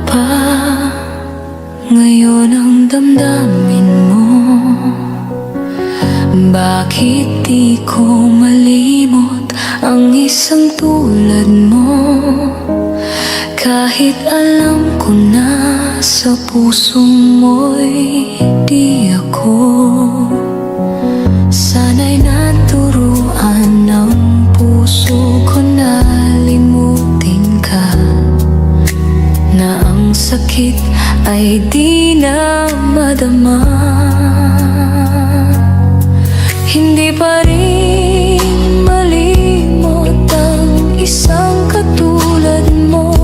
pa ngayon ang damdamin mo? Bakit di ko malimot ang isang tulad mo? Kahit alam ko na sa puso mo'y di ako. Sana'y naturuan ng puso ko na limutin ka, na ang sakit ay di na madama. Hindi pa rin malimot ang isang katulad mo.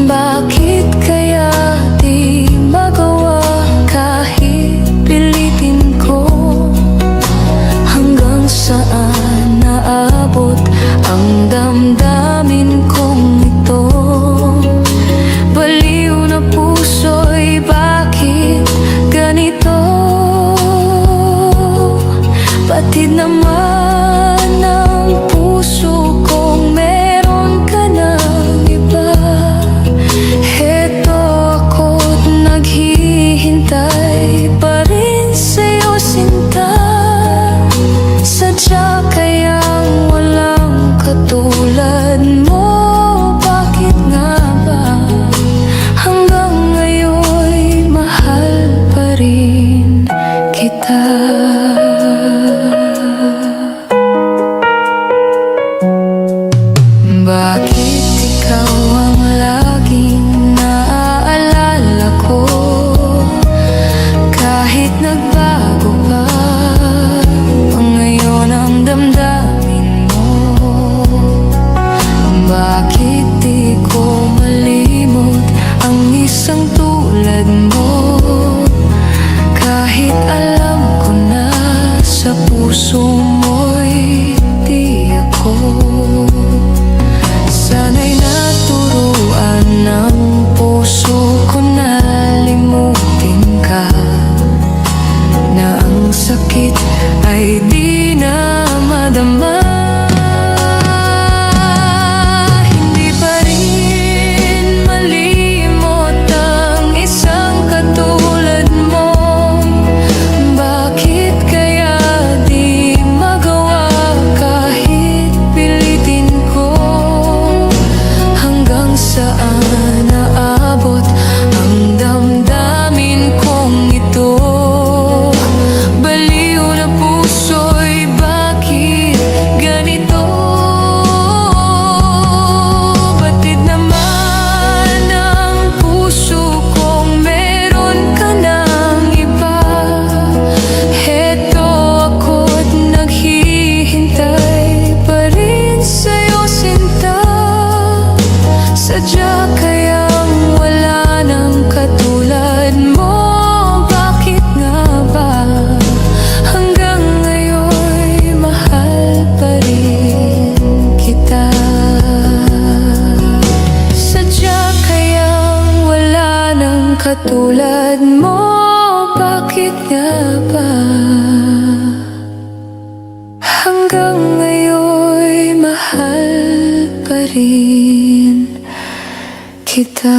Bakit kaya di magawa kahit pilitin ko? Hanggang saan naabot ang damdamin kong ito? Baliw na puso'y bakit ganito? Batid naman ang puso kong meron ka ng iba. Heto ako't naghihintay pa rin sa'yo, sinta. Sadya kayang walang katulad mo? Bakit nga ba hanggang ngayon'y mahal pa rin kita? Bakit ikaw ang laging naaalala ko? Kahit nagbago pa ngayon ang damdamin mo. Bakit di ko malimot ang isang tulad mo? Kahit alam ko na sa puso mo'y di ako. Sana'y naturuan ng puso ko na limutin ka, na ang sakit ay di na madama. Hindi pa rin malimot ang isang katulad mo. Bakit kaya di magawa kahit pilitin ko? Hanggang saan naabot ang damdamin kong ito? Baliw na puso'y bakit ganito? Batid naman ang puso kong meron ka ng iba. Heto ako't naghihintay pa rin sa'yo, sinta. Sadya kayang wala nang katulad mo? Bakit nga ba hanggang ngayon'y mahal pa rin kita? Sadya kayang wala nang katulad mo? Bakit nga ba hanggang ngayon'y mahal pa rin kita?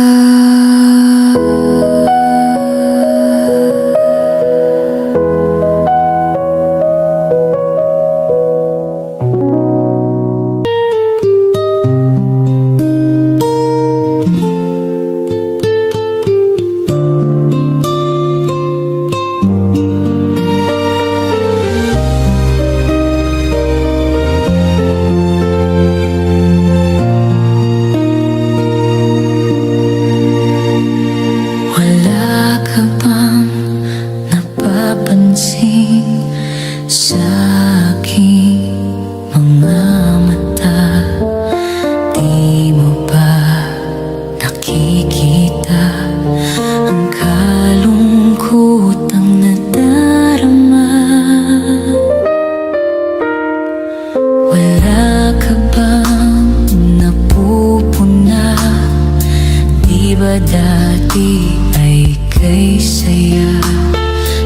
dati ay kay saya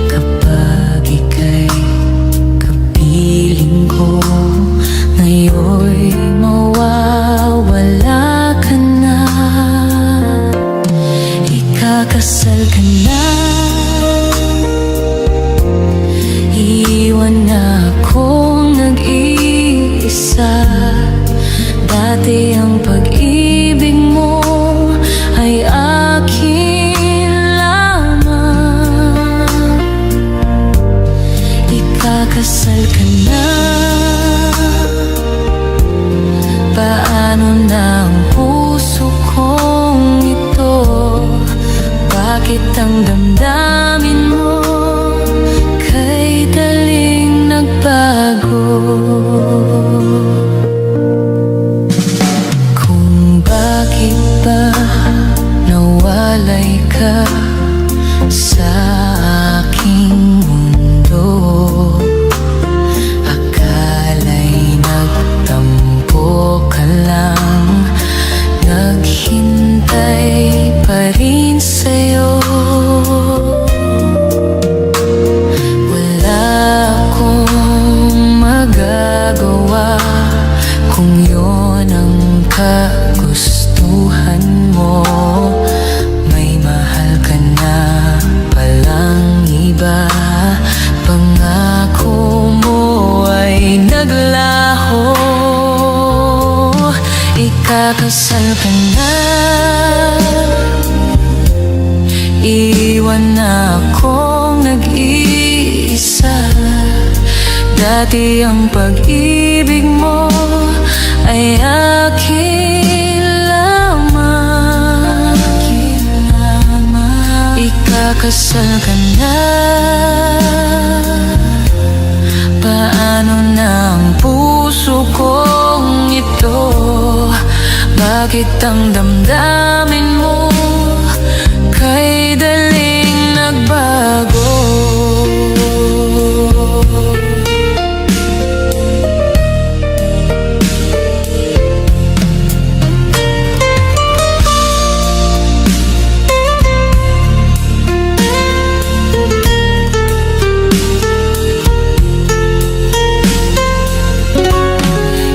kapag ika'y kapiling ko. Ngayon'y mawawala ka na. Ikakasal ka na, iwan na akong nag-iisa. Dati ang pag-ibig mo ay akin lamang. Ikakasal ka na, paano na ang puso kong ito? Bakit ang damdamin mo kay daling nagbago? Kung bakit ba nawalay ka sa aking mundo, akala'y nagtampo ka lang, naghintay pa rin sa'yo. Wala akong magagawa kung yun ang kagustuhan mo. May mahal ka na palang iba, pangako mo ay naglaho. Ikakasal ka na, iwan na akong nag-iisa. Dati ang pag-ibig mo ay akin lamang. Ikakasal ka na, paano na ang puso kong ito? Bakit ang damdamin mo kay daling nagbago?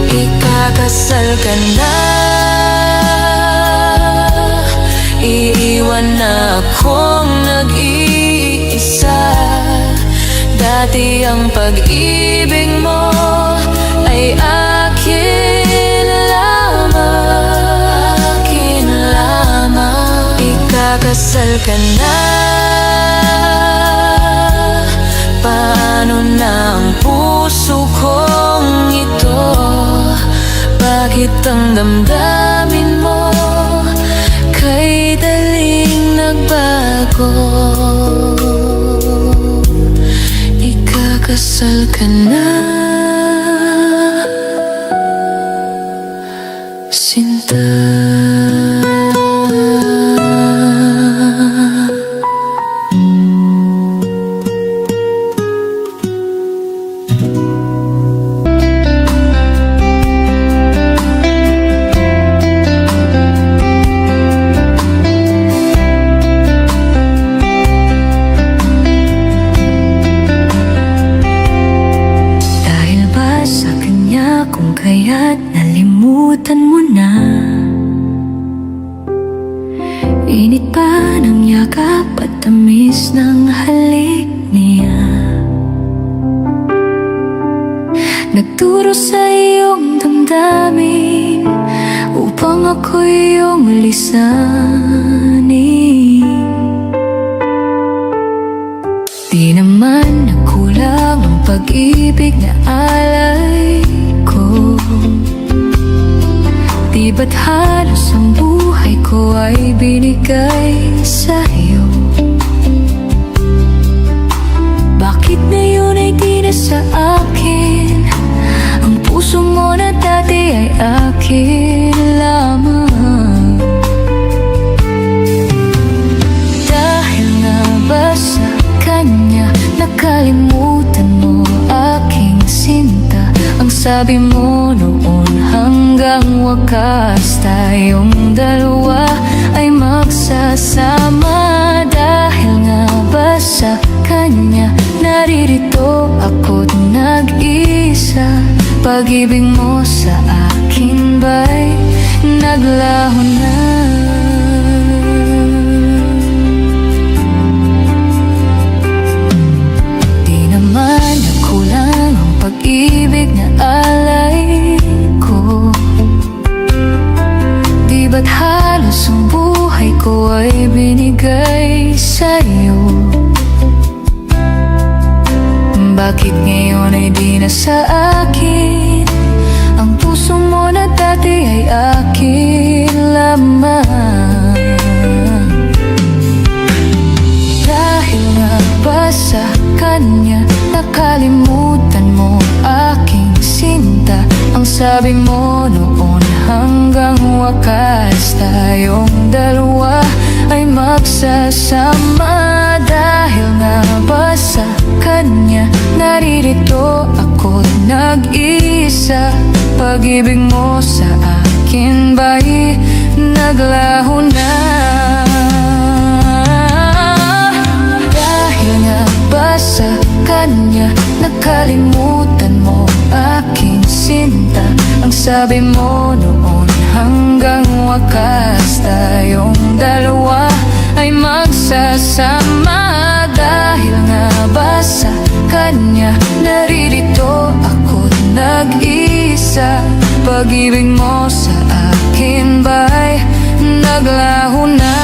Ikakasal ka na, iiwan na akong nag-iisa. Dati ang pag-ibig mo ay akin lamang, akin lamang. Ikakasal ka na, paano na ang puso kong ito? Bakit ang damdamin mo kay daling nagbago? Ikakasal ka na, sinta. Kaya't nalimutan mo na, init pa ng yakap at tamis ng halik niya. Nagturo sa iyong damdamin upang ako iyong lisanin. Di naman nakulang ang pag-ibig na alay ko. Di ba't halos ang buhay ko ay binigay sa'yo? Bakit ngayon ay di na sa akin? Ang puso mo na dati ay akin lamang. Dahil nga ba sa kanya nakalimutan mo aking sinta? Ang sabi mo noon hanggang wakas tayong dalawa ay magsasama. Dahil nga ba sa kanya naririto ako't nag-isa? Pag-ibig mo sa akin ba'y naglaho na? ay binigay sa'yo? Bakit ngayon ay di na sa akin? Ang puso mo na dati ay akin lamang. Dahil nga ba sa kanya nakalimutan mo aking sinta? Ang sabi mo noon hanggang wakas tayong dalawa ay magsasama. Dahil nga ba sa kanya naririto ako't nag-iisa? Pag-ibig mo sa akin ba'y naglaho na? Dahil nga ba sa kanya nakalimutan mo aking sinta? Ang sabi mo noon hanggang wakas tayong dalawa ay magsasama. Dahil nga ba sa kanya naririto ako't nag-isa? Pag-ibig mo sa akin ba'y naglaho na?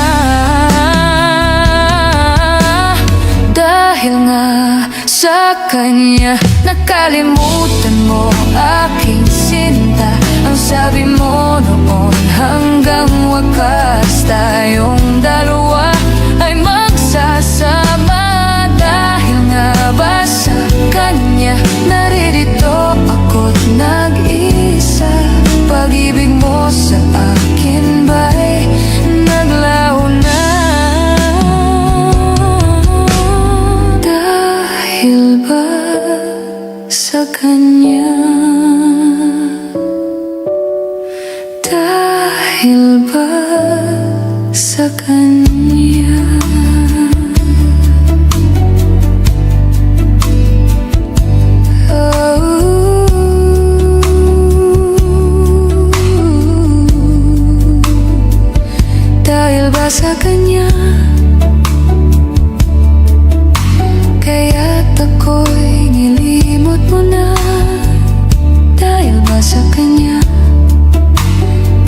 Dahil nga sa kanya nakalimutan mo aking sinta? Ang sabi mo noon hanggang wakas tayong dalawa ay magsasama. Dahil nga ba sa kanya naririto ako't nag-isa? Pag-ibig mo sa akin ba'y naglaho na? Dahil ba sa kanya? Dahil ba sa kanya? Dahil ba sa kanya kaya't ako'y nilimot mo na? Dahil ba sa kanya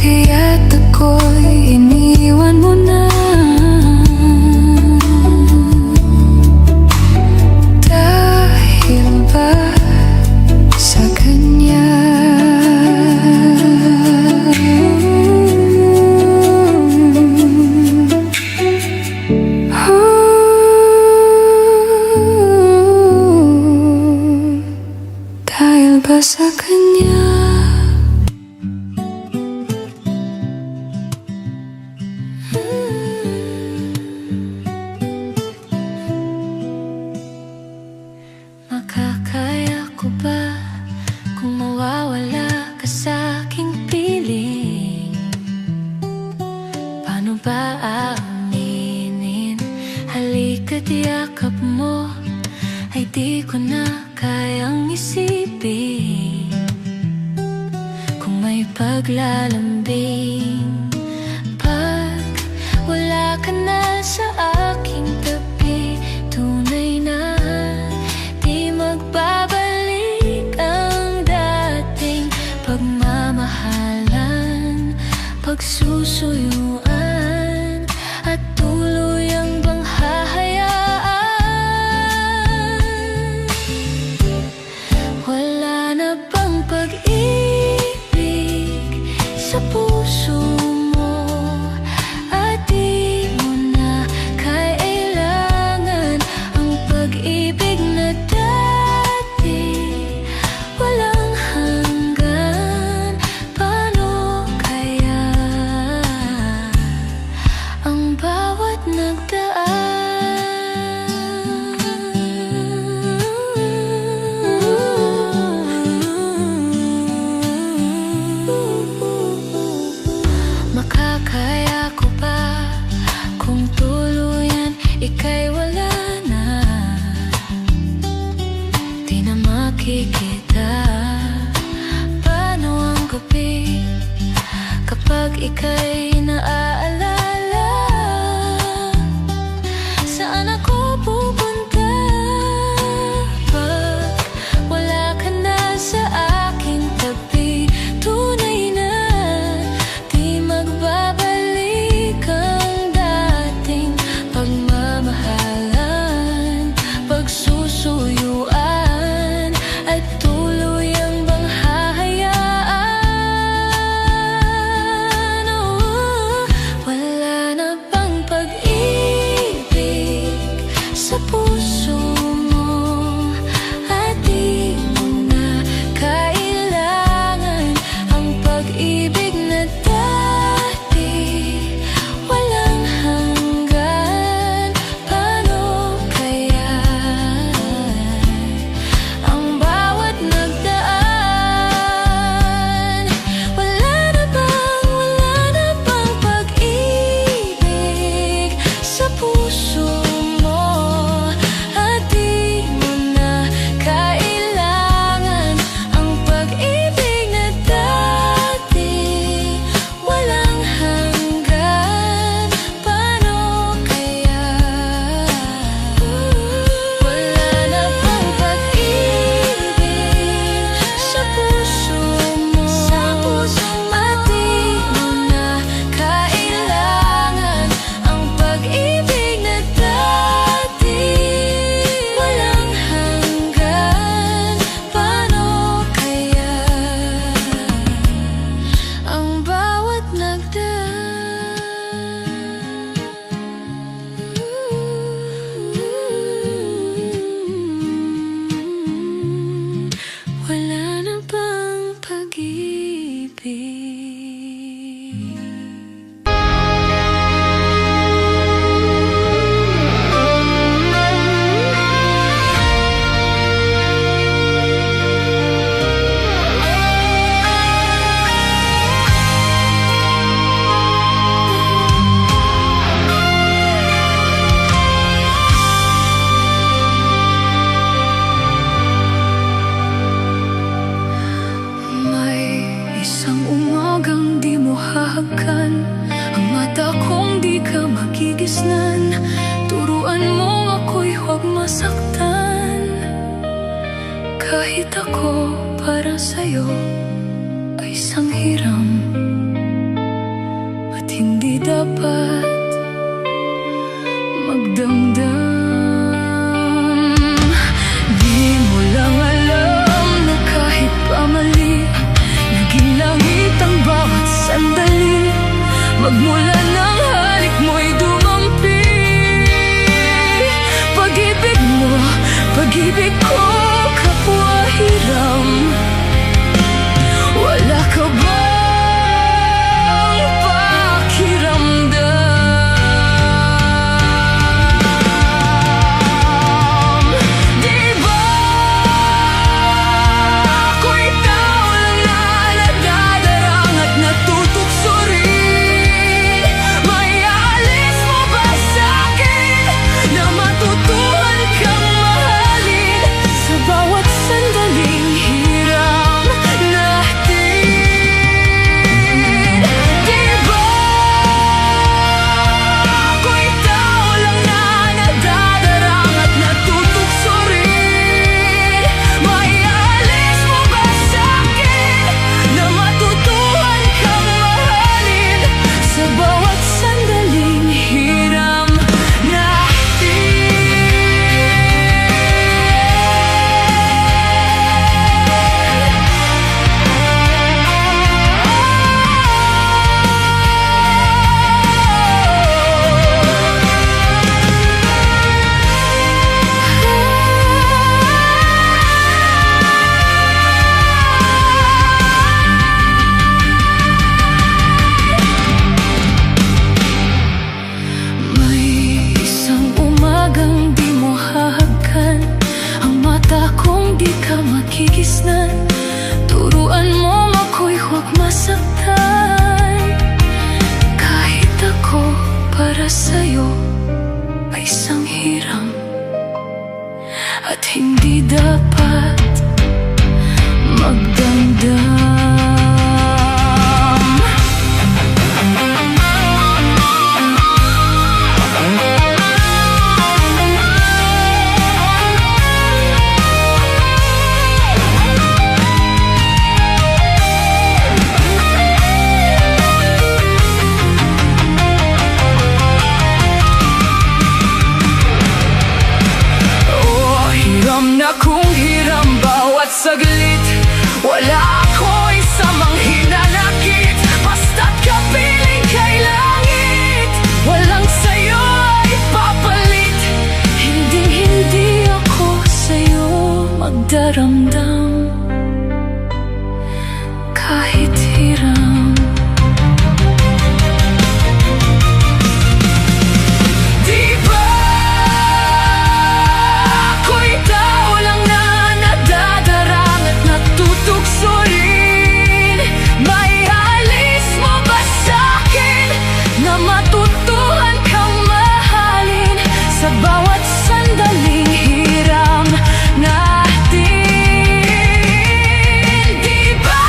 kaya't ako'y iniwan mo na? Dahil ba sa kanya? Dahil ba sa kanya? Makakaya ko ba kung mawawala ka sa aking piling? Paano ba aaminin? Halika't yakap mo ay di ko na kayang isipin. Kung may paglalambing pag wala ka na sa aking tabi, tunay na di magbabalik ang dating pagmamahalan, pagsusuyuan at tuluyang bang hahayaan? Wala na bang pag-ibig sa puso mo? At di mo na kailangan ang pag-ibig na dati walang hanggan. Paano kaya ang bawat nagdaan? Makakaya ko ba kung tuluyan ika'y wala na? Di na makikita. Paano ang gabi kapag ika'y naaalala? Saan ako pupunta pag wala ka na sa aking tabi? Tunay na di magbabalik ang dati makigisnan. Turuan mo ako'y huwag masaktan. Kahit ako para sa'yo ay isang hiram, at hindi dapat magdamdam. Di mo lang alam na kahit pamali, naging langit ang bawat sandali. Magmula ng halik mo'y dumampi. Pag-ibig mo, pag-ibig ko, kapwa hiram. Wala ka bang pakiramdam? Di ba ako'y tao lang na nagdadarang at natutukso rin? May aalis mo ba sa'kin na matutuhan kang mahalin sa bawat sandaling hiram natin? Di ba ako'y tao lang na nagdadarang at natutukso rin? May aalis mo ba sa'kin na matutuhan kang mahalin sa bawat sandaling hiram May isang umagang di mo hahagkan ang mata kong di ka makigisnan. Turuan mo ako'y huwag masaktan. Kahit ako para sa'yo ay isang hiram, at hindi dapat magdamdam. Oh, hiram na kung hiram bawat saglit. Wala ako isamang hinanakit, basta't kapiling kay langit. Walang sa'yo ay papalit. Hindi ako sa'yo magdaramdam. Kahit hiram. Di ba ako'y tao lang na nadadarang at natutukso rin? May alis mo ba sa'kin na matutuhan kang mahalin sa bawat sandaling hiram natin? Di ba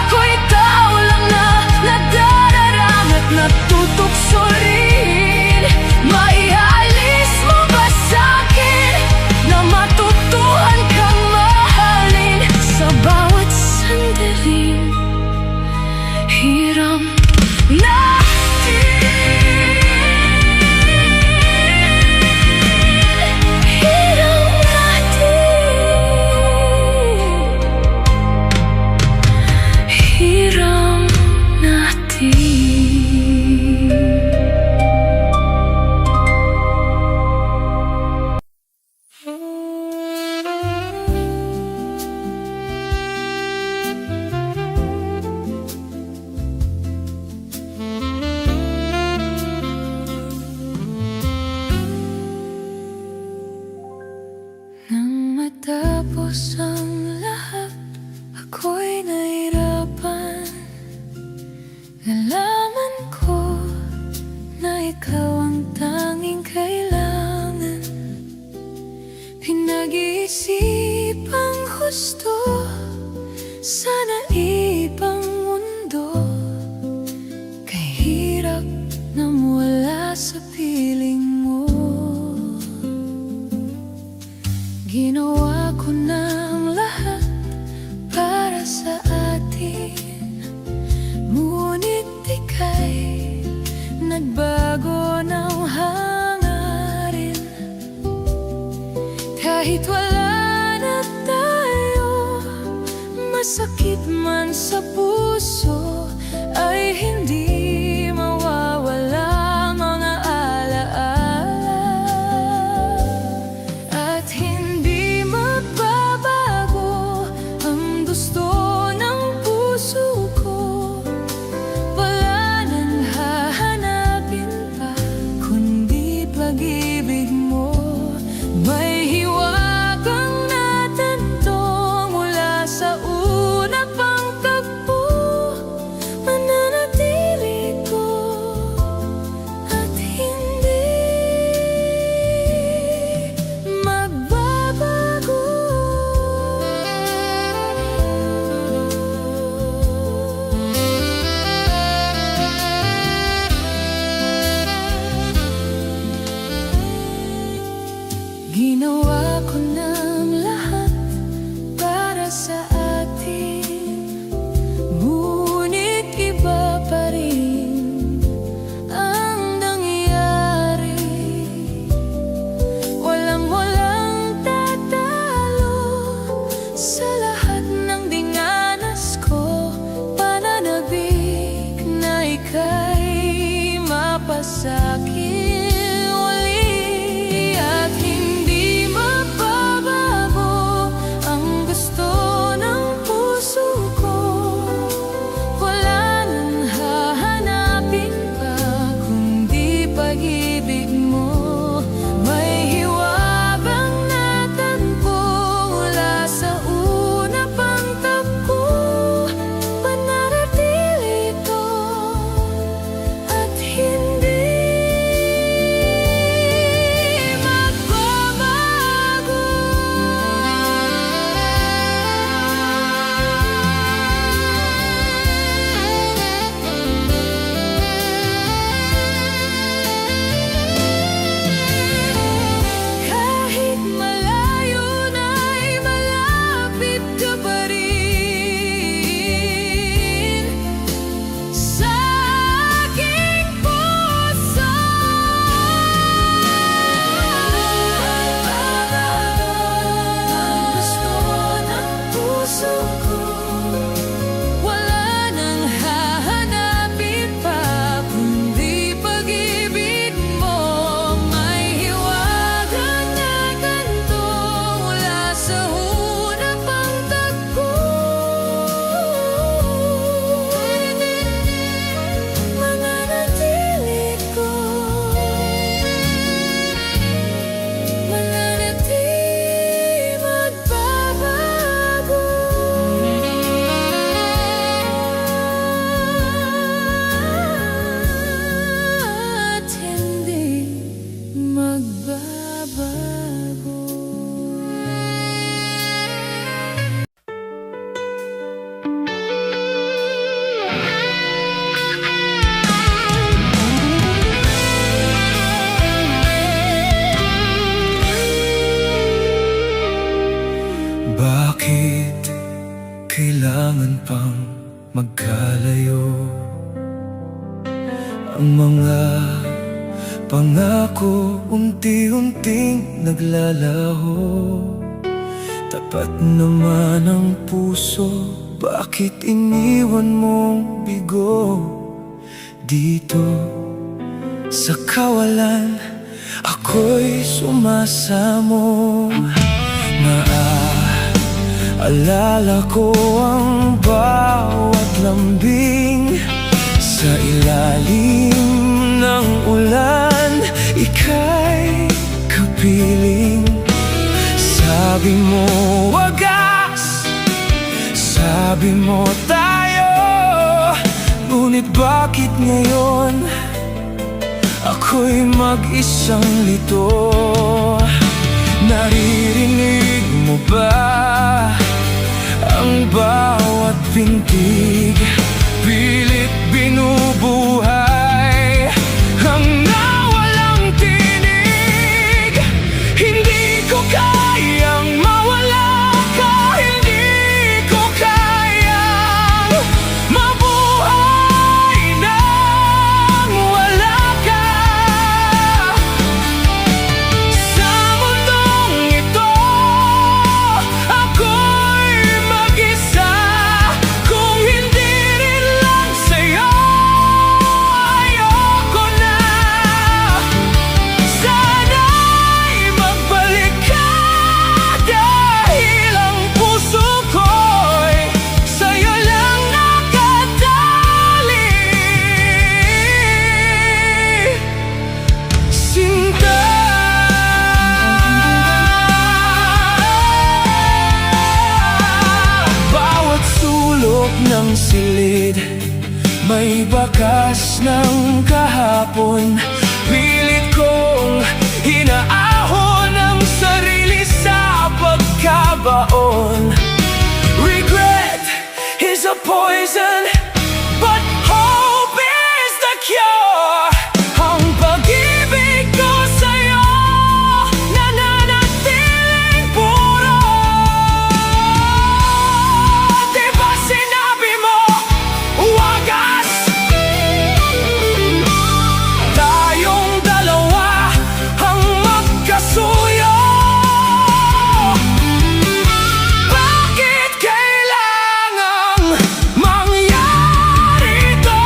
ako'y tao lang na nadadarang at natutukso rin? May alis mo ba sa'kin na matutuhan kang mahalin sa bawat sandaling hiram natin? Hiram natin. Hiram natin. Nang matapos ang lahat, ako'y nahirapan. Nalaman ko na ikaw ang tanging kailangan. Pinag-iisipang husto, sana ibang mundo. Kay hirap Kahit wala na tayo, masakit man sa puso, ay hindi mawawala mga alaala. At hindi magbabago ang gusto ng puso ko. Wala nang hahanapin pa kundi pag-ibig mo. May hiwagang natanto mula sa una pang tagpo. Mananatili ko at hindi magbabago. Ginawa ko ng lahat para sa atin, ngunit iba pa rin ang nangyari. Walang tatalo sa lahat ng dinanas ko. Pananabik na ika'y mapasakit uli. At hindi mababago ang gusto ng puso ko. Wala nang hahanapin pa kundi pag-ibig mo. May hiwagang natanpo mula sa una pang tagpo. Pananatili ko at hindi magbabago. Kahit malayo na'y malapit ka pa rin sa aking puso. Ang gusto ng puso ko, wala nang hahanapin pa kundi pag-ibig mo. May hiwagang natanto mula sa una pang tagpo. Mananatili ko, mananatili magbabago. At hindi magbabago. Bakit kailangan pang magkalayo? Ang mga pangako unti-unting naglalaho. Tapat naman ang puso, bakit iniwan mong bigo? Dito sa kawalan, ako'y sumasamo. Alala ko ang bawat lambing sa ilalim ng ulan. Ika'y kapiling. Sabi mo wagas, sabi mo tayo. Ngunit bakit ngayon ako'y mag-isang lito? Naririnig mo ba ang bawat pintig? Pilit binubuhay ang nawalang tinig. Hindi ko kayang mawala ka, hindi ko kayang mabuhay nang wala ka. Sa mundong ito wakas ng kahapon. Pilit kong hinaahon ang sarili sa pagkabaon. Regret is a poison, but hope is the cure. Ang pag-ibig ko sa'yo nananatiling puro. Diba sinabi mo, wagas? Tayong dalawa ang magkasuyo. Bakit kailangang mangyari ito?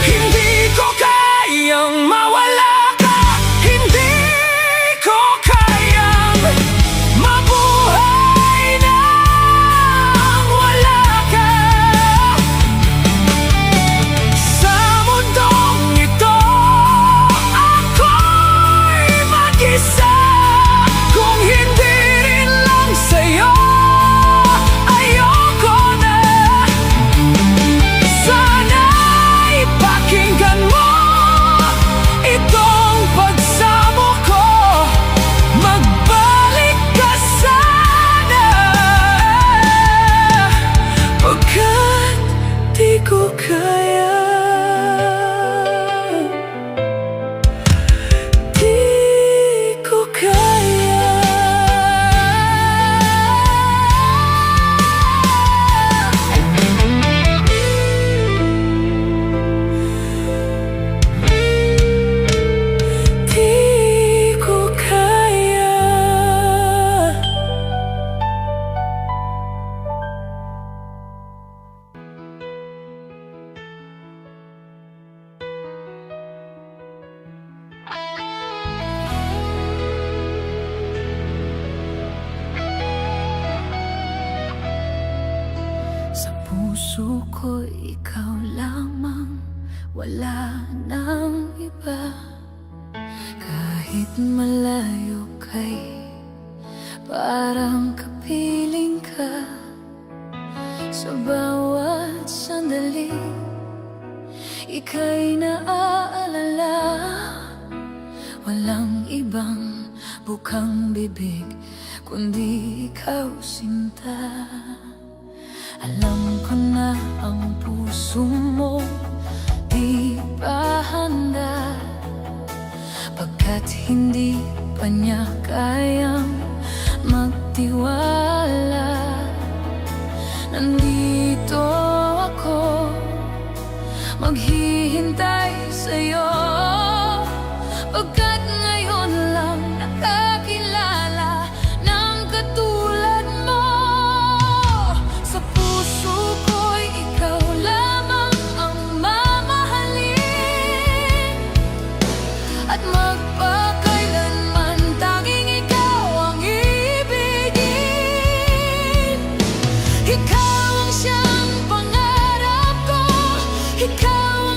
Hindi ko kayang mawala ka. Hindi ko kayang mabuhay nang wala ka. Sa mundong ito, ako'y mag-isa. Kung hindi rin lang sa'yo, ayoko na. Sana'y pakinggan mo itong pagsamo ko. Magbalik ka sana, pagkat di ko kaya. Di ko kaya. Di ko kaya. Sa puso ko ikaw lamang, wala nang iba. Kahit malayo kay parang kapiling ka. Sa bawat sandali, ika'y naaalala. Walang ibang bukang bibig kundi ikaw, sinta. Alam ko na ang puso mo di pa handa, pagkat hindi pa niya kayang magtiwala. Nandito ako, maghihintay sa'yo, pagkat ngayon lang nakakilala ng katulad mo. Sa puso ko'y ikaw lamang ang mamahalin, at magpakailanman tanging ikaw ang ibigin. Ikaw ang siyang pangarap ko, ikaw ang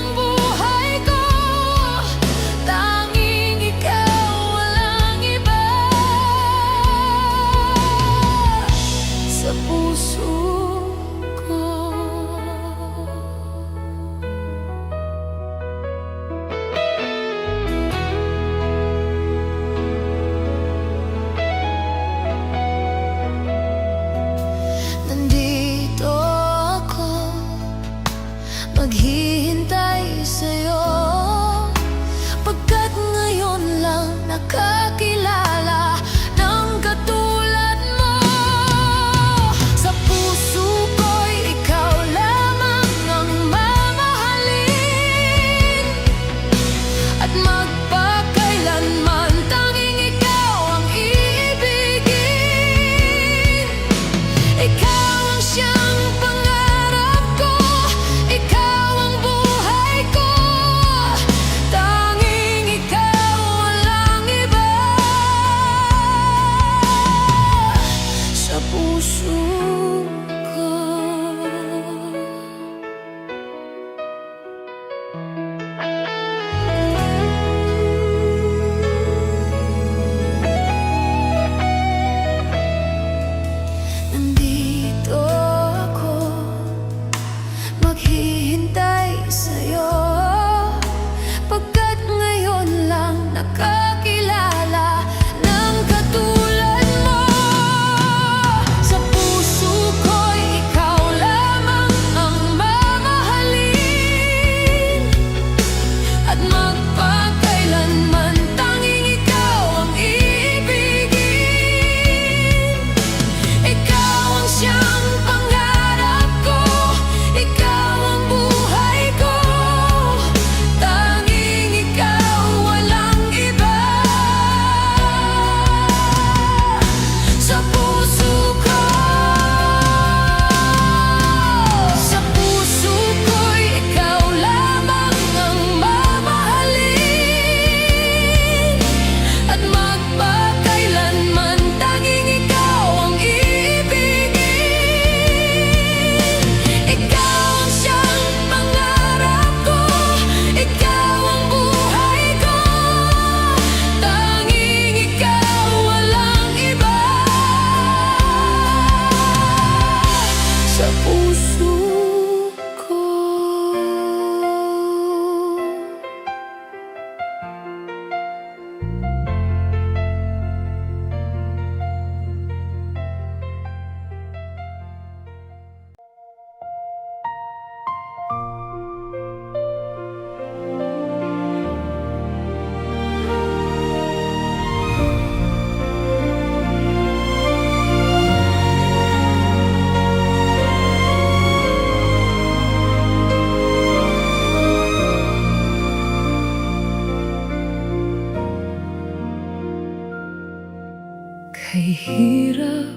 hirap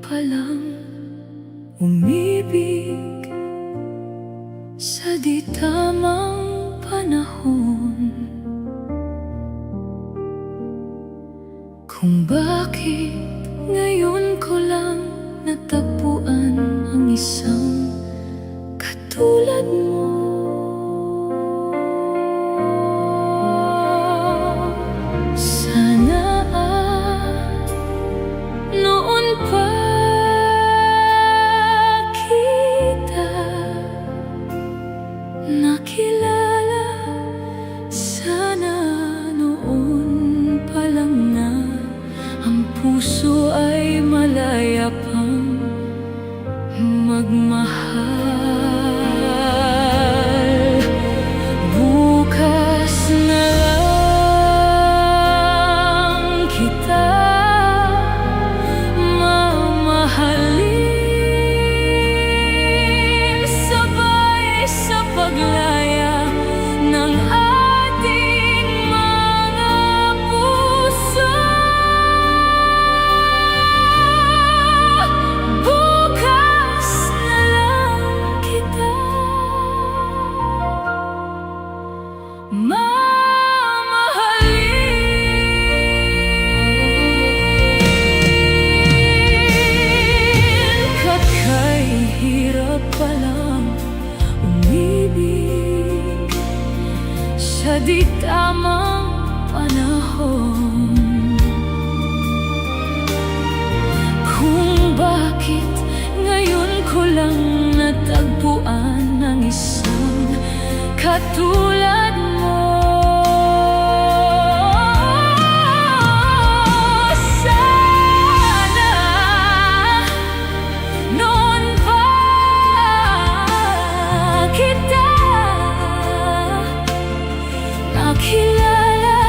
palang umibig sa di tamang panahon. Kung bakit ngayon ko lang natagpuan ang isang katulad mo. Sana noon pa kita nakilala. Sana noon pa lang na ang puso ay malaya pang magmahal. Bukas na lang kita mamahalin, sabay sa paglaya ng ating mga puso. Bukas na lang kita mamahalin. Kat kay hirap palang umibig sa di tamang panahon. Kung bakit ngayon ko lang natagpuan ang isang katulad mo. Sana noon pa kita nakilala.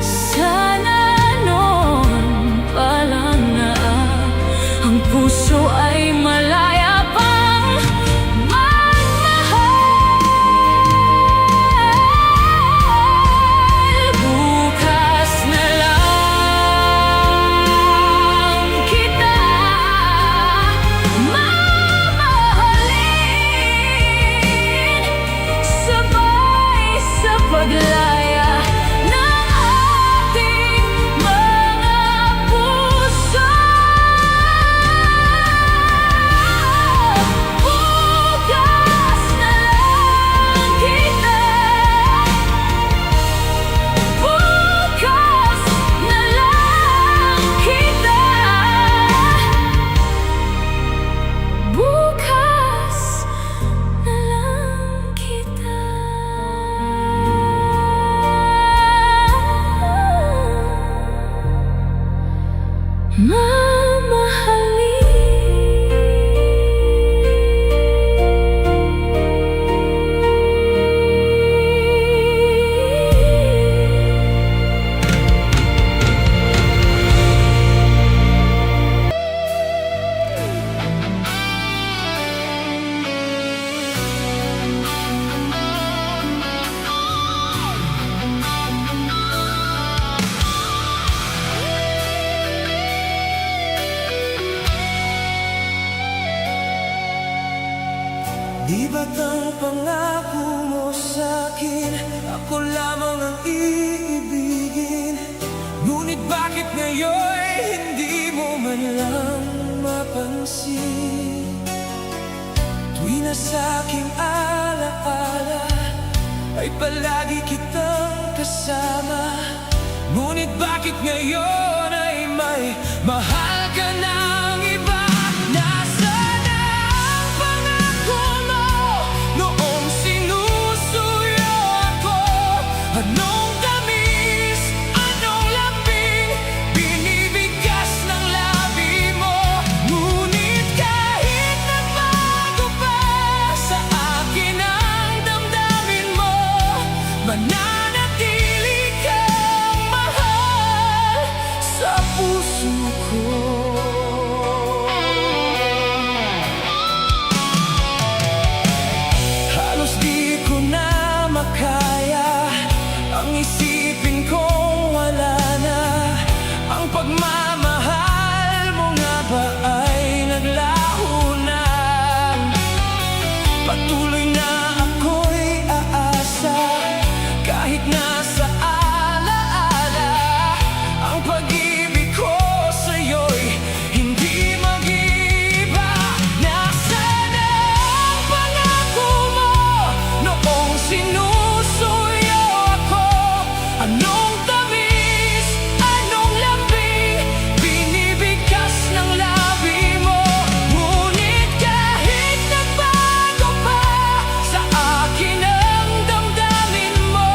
Sana noon pa lang na ang puso ay malaya pang magmahal. Bukas na lang kita mamahalin, sabay sa paglaya ng ating mga puso. Bukas na lang kita, bukas na lang kita, bukas na lang kita Di ba't ang pangako mo sa'kin ako lamang ang iibigin? Ngunit bakit ngayon hindi mo man lang mapansin? Tuwi na sa'king alaala ay palagi kitang kasama. Ngunit bakit ngayon ay may mahal ka ng iba? Nasaan ang pangako mo noong sinusuyo ako? Anong tamis, anong lambing binibigkas ng labi mo? Ngunit kahit nagbago pa sa akin ang damdamin mo, mananatili kang mahal sa puso ko. Halos di ko na makaya ang kahit nasa alaala. Ang pag-ibig ko sa'yo'y hindi mag-iiba. Nasaan ang pangako mo noong sinusuyo ako? Anong tamis, anong lambing binibigkas ng labi mo? Ngunit kahit nagbago pa sa akin ang damdamin mo,